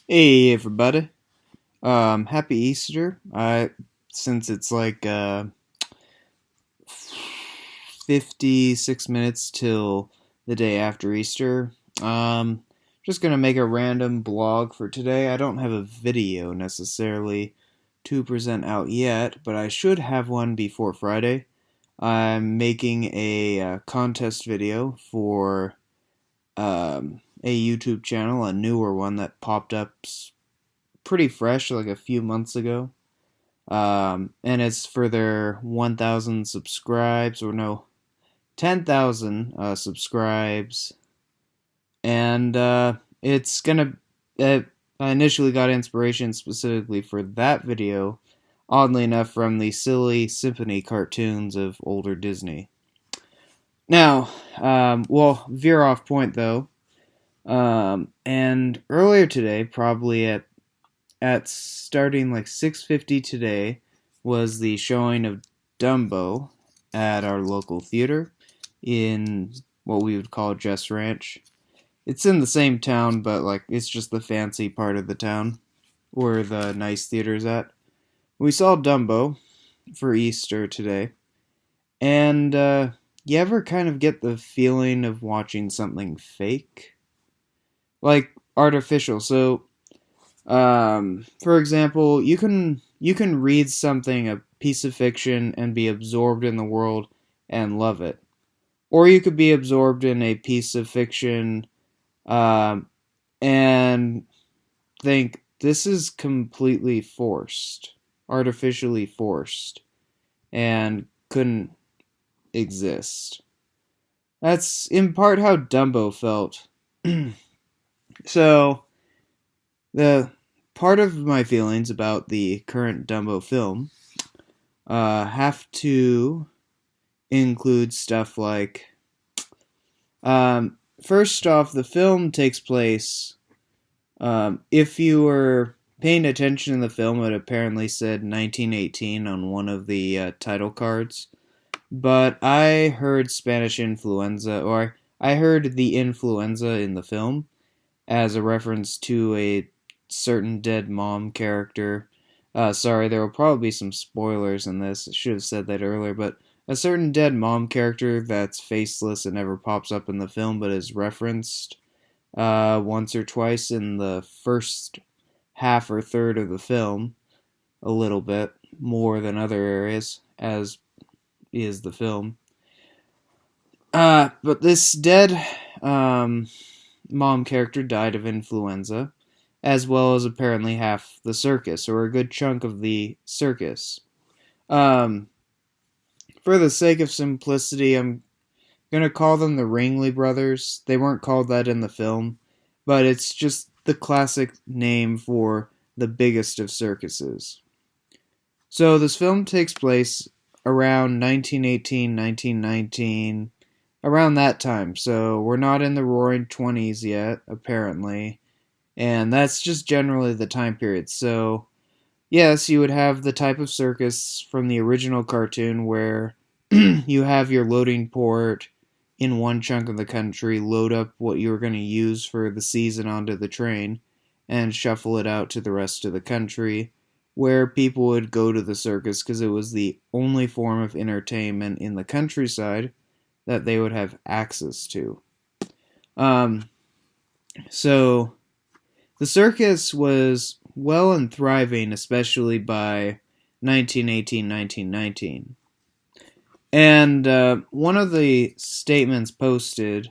Hey everybody. Happy Easter. Since it's like 56 minutes till the day after Easter, just gonna make a random blog for today. I don't have a video necessarily to present out yet, but I should have one before Friday. I'm making a contest video for a YouTube channel, a newer one that popped up pretty fresh, like a few months ago. And it's for their 1,000 subscribes, or no, 10,000 subscribes. And it's gonna. I initially got inspiration specifically for that video, oddly enough, from the silly symphony cartoons of older Disney. Now, we'll veer off point though. And earlier today, probably at starting like 6:50 today, was the showing of Dumbo at our local theater in what we would call Jess Ranch. It's in the same town, but like it's just the fancy part of the town where the nice theater's at. We saw Dumbo for Easter today, and you ever kind of get the feeling of watching something fake? Like artificial. So for example, you can read something, a piece of fiction, and be absorbed in the world and love it, or you could be absorbed in a piece of fiction um, and think this is completely forced, artificially forced, and couldn't exist. That's in part how Dumbo felt. So the part of my feelings about the current Dumbo film have to include stuff like, first off, the film takes place. If you were paying attention in the film, it apparently said 1918 on one of the title cards. But I heard Spanish influenza, or I heard the influenza in the film as a reference to a certain dead mom character. Sorry, there will probably be some spoilers in this. I should have said that earlier, but a certain dead mom character that's faceless and never pops up in the film, but is referenced once or twice in the first half or third of the film, a little bit more than other areas, as is the film. But this dead mom character died of influenza, as well as apparently half the circus, or a good chunk of the circus. Um, for the sake of simplicity, I'm gonna call them the Ringley brothers. They weren't called that in the film, but it's just the classic name for the biggest of circuses. So this film takes place around 1918, 1919, around that time. So we're not in the roaring 20s yet, apparently. And that's just generally the time period. So, yes, you would have the type of circus from the original cartoon where you have your loading port in one chunk of the country, load up what you're going to use for the season onto the train, and shuffle it out to the rest of the country, where people would go to the circus because it was the only form of entertainment in the countryside that they would have access to. Um, so the circus was well and thriving, especially by 1918, 1919. And one of the statements posted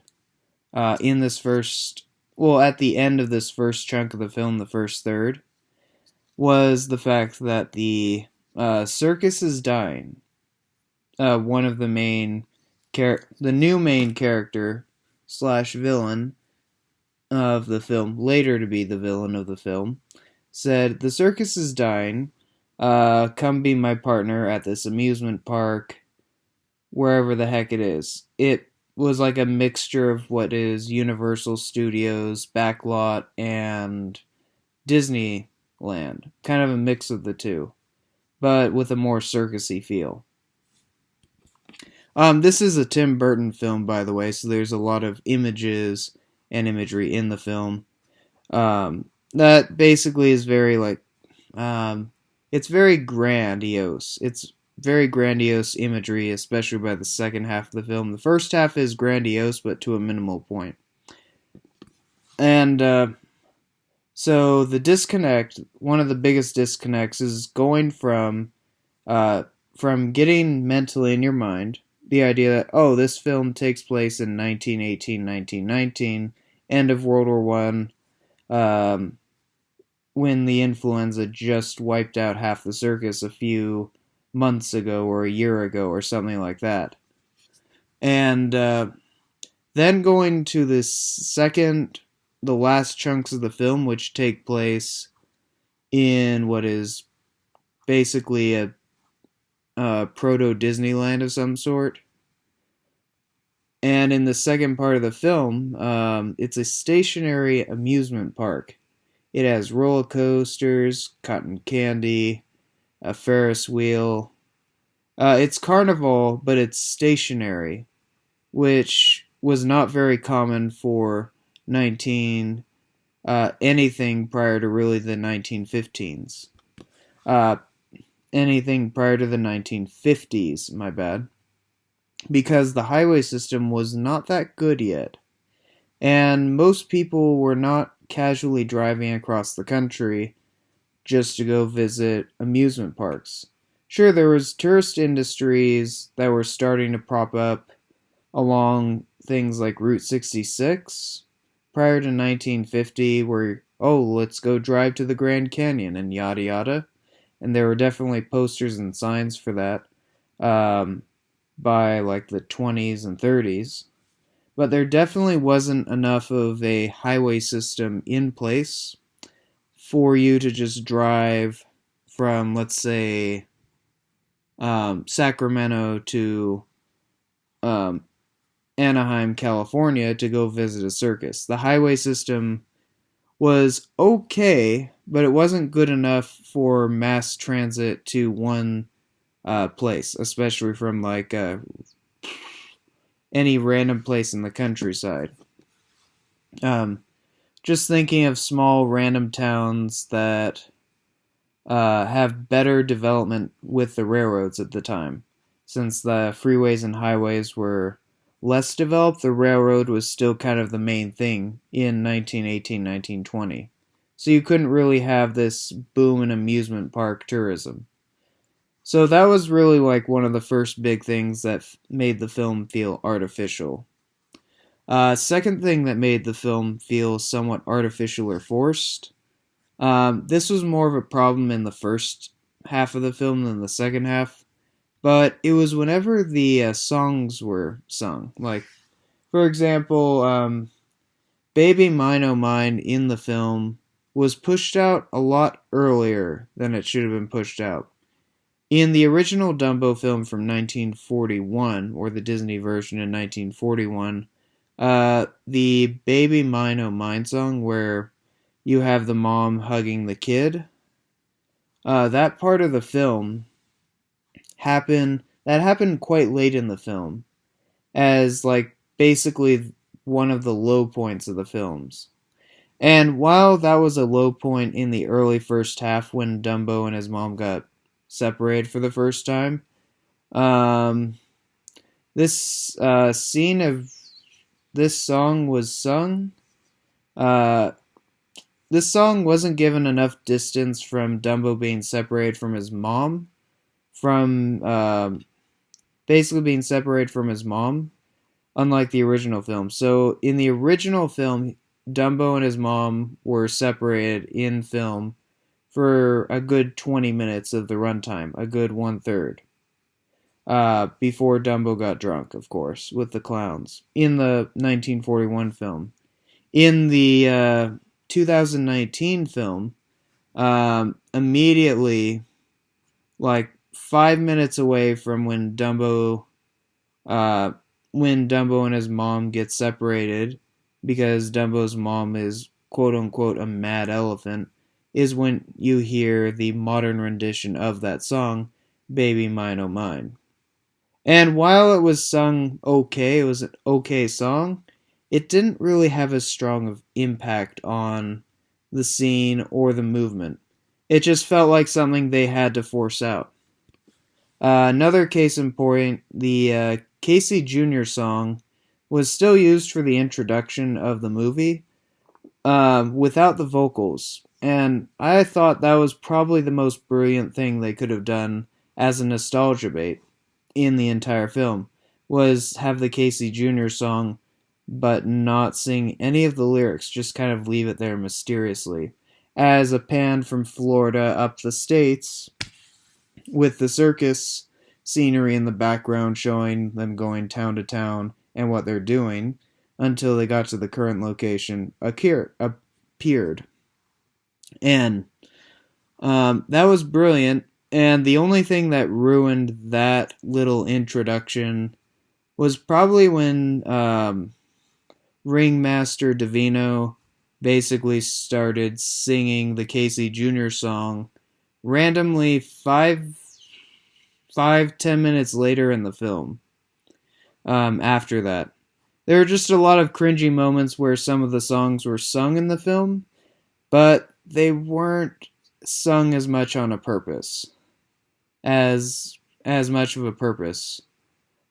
in this first, well, at the end of this first chunk of the film, the first third, was the fact that the circus is dying. One of the the new main character slash villain of the film, later to be the villain of the film, said, "The circus is dying. Come be my partner at this amusement park, wherever the heck it is." It was like a mixture of what is Universal Studios, Backlot, and Disneyland. Kind of a mix of the two, but with a more circusy feel. This is a Tim Burton film, by the way, so there's a lot of images and imagery in the film. that basically is very like um, it's very grandiose. It's very grandiose imagery, especially by the second half of the film. The first half is grandiose, but to a minimal point. And so the disconnect, one of the biggest disconnects, is going from getting mentally in your mind the idea that, oh, this film takes place in 1918, 1919, end of World War One, when the influenza just wiped out half the circus a few months ago or a year ago or something like that. And then going to the last chunks of the film, which take place in what is basically a proto Disneyland of some sort. And in the second part of the film, it's a stationary amusement park. It has roller coasters, cotton candy, a Ferris wheel. It's carnival, but it's stationary, which was not very common for 19 anything prior to really the 1915s. Anything prior to the 1950s, my bad. Because the highway system was not that good yet. And most people were not casually driving across the country just to go visit amusement parks. Sure, there was tourist industries that were starting to prop up along things like Route 66 prior to 1950, where, oh, let's go drive to the Grand Canyon and yada yada. And there were definitely posters and signs for that by like the 20s and 30s. But there definitely wasn't enough of a highway system in place for you to just drive from, let's say, Sacramento to Anaheim, California to go visit a circus. The highway system was okay, but it wasn't good enough for mass transit to one place, especially from like any random place in the countryside. Just thinking of small random towns that have better development with the railroads at the time. Since the freeways and highways were less developed, the railroad was still kind of the main thing in 1918, 1920. So you couldn't really have this boom in amusement park tourism. So that was really like one of the first big things that made the film feel artificial. Second thing that made the film feel somewhat artificial or forced. This was more of a problem in the first half of the film than the second half, but it was whenever the songs were sung. Like, for example, Baby Mine Oh Mine in the film was pushed out a lot earlier than it should have been pushed out. In the original Dumbo film from 1941, or the Disney version in 1941, the Baby Mine Oh Mine song, where you have the mom hugging the kid, that part of the film happened quite late in the film, as like basically one of the low points of the films. And while that was a low point in the early first half when Dumbo and his mom got separated for the first time, this scene of this song was sung. This song wasn't given enough distance from Dumbo being separated from his mom, from basically being separated from his mom, unlike the original film. So in the original film, Dumbo and his mom were separated in film for a good 20 minutes of the runtime, a good 1/3. Before Dumbo got drunk, of course, with the clowns, in the 1941 film. In the 2019 film, immediately, like 5 minutes away from when Dumbo and his mom get separated, because Dumbo's mom is quote-unquote a mad elephant, is when you hear the modern rendition of that song, Baby Mine Oh Mine. And while it was sung okay, it was an okay song, it didn't really have as strong of impact on the scene, or the movement. It just felt like something they had to force out. Another case in point, the Casey Jr. song was still used for the introduction of the movie without the vocals. And I thought that was probably the most brilliant thing they could have done as a nostalgia bait in the entire film, was have the Casey Jr. song but not sing any of the lyrics, just kind of leave it there mysteriously. As a pan from Florida up the states, with the circus scenery in the background showing them going town to town and what they're doing until they got to the current location appeared. And that was brilliant. And the only thing that ruined that little introduction was probably when Ringmaster Davino basically started singing the Casey Jr. song randomly 10 minutes later in the film. After that, there were just a lot of cringy moments where some of the songs were sung in the film, but they weren't sung as much on a purpose, as much of a purpose.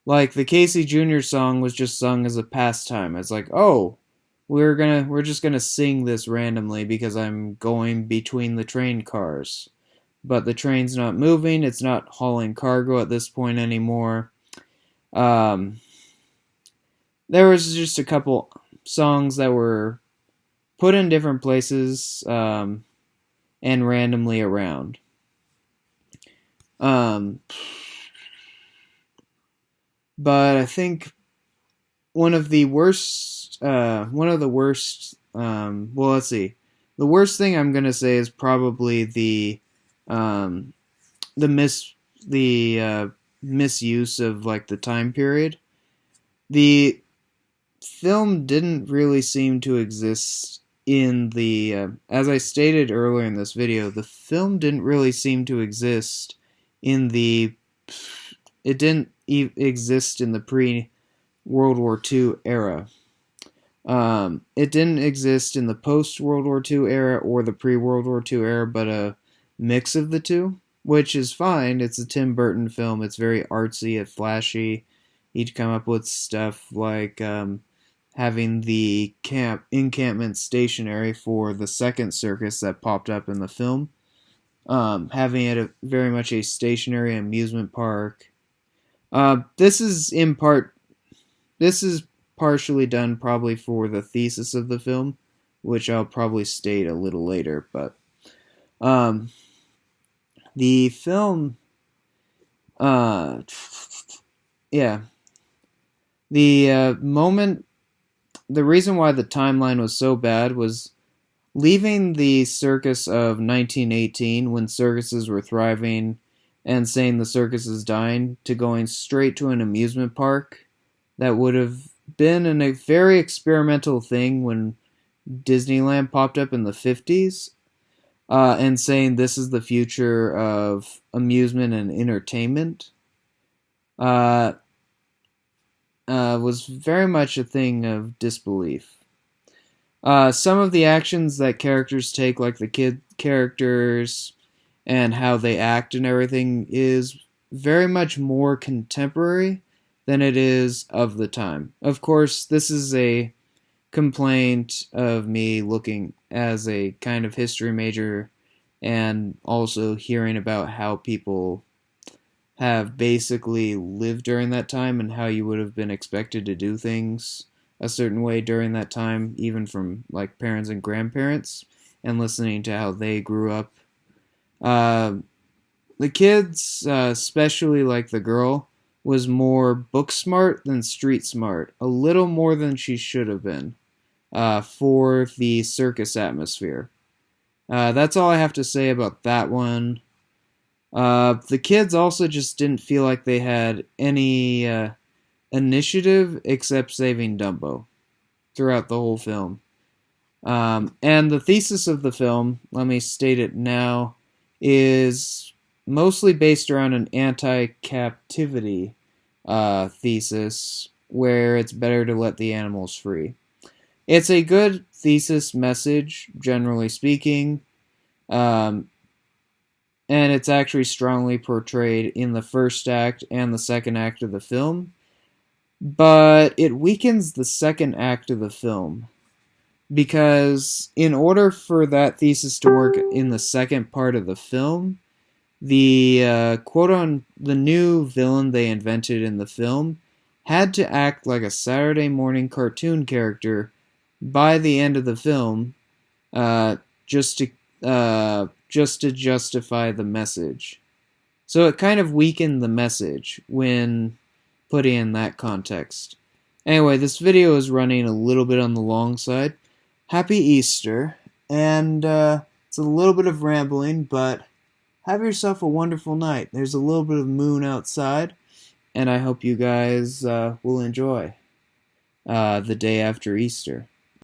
Like the Casey Jr. song was just sung as a pastime. It's like, oh, we're just gonna sing this randomly because I'm going between the train cars. But the train's not moving, it's not hauling cargo at this point anymore. There was just a couple songs that were put in different places and randomly around. But I think one of the worst, well, let's see. The worst thing I'm gonna say is probably the misuse of like the time period. The film didn't really seem to exist in the, as I stated earlier in this video, the film didn't really seem to exist in the, it didn't exist in the pre-World War II era. It didn't exist in the post-World War II era or the pre-World War II era, but a mix of the two, which is fine. It's a Tim Burton film. It's very artsy and flashy. He'd come up with stuff like having the encampment stationary for the second circus that popped up in the film. Having it very much a stationary amusement park. This is partially done probably for the thesis of the film, which I'll probably state a little later, but the film, the reason why the timeline was so bad was leaving the circus of 1918 when circuses were thriving and saying the circus is dying to going straight to an amusement park that would have been a very experimental thing when Disneyland popped up in the 50s, and saying this is the future of amusement and entertainment, was very much a thing of disbelief. Some of the actions that characters take, like the kid characters and how they act and everything, is very much more contemporary than it is of the time. Of course, this is a complaint of me looking as a kind of history major and also hearing about how people have basically lived during that time and how you would have been expected to do things a certain way during that time, even from like parents and grandparents, and listening to how they grew up. The kids, especially like the girl, was more book smart than street smart, a little more than she should have been, for the circus atmosphere. That's all I have to say about that one. The kids also just didn't feel like they had any initiative except saving Dumbo throughout the whole film. And the thesis of the film, let me state it now, is mostly based around an anti-captivity thesis where it's better to let the animals free. It's a good thesis message, generally speaking, um, and it's actually strongly portrayed in the first act and the second act of the film, but it weakens the second act of the film. Because in order for that thesis to work in the second part of the film, the the new villain they invented in the film had to act like a Saturday morning cartoon character by the end of the film, uh, just to just to justify the message. So it kind of weakened the message when put in that context. Anyway, this video is running a little bit on the long side. Happy Easter, and it's a little bit of rambling, but have yourself a wonderful night. There's a little bit of moon outside, and I hope you guys will enjoy the day after Easter.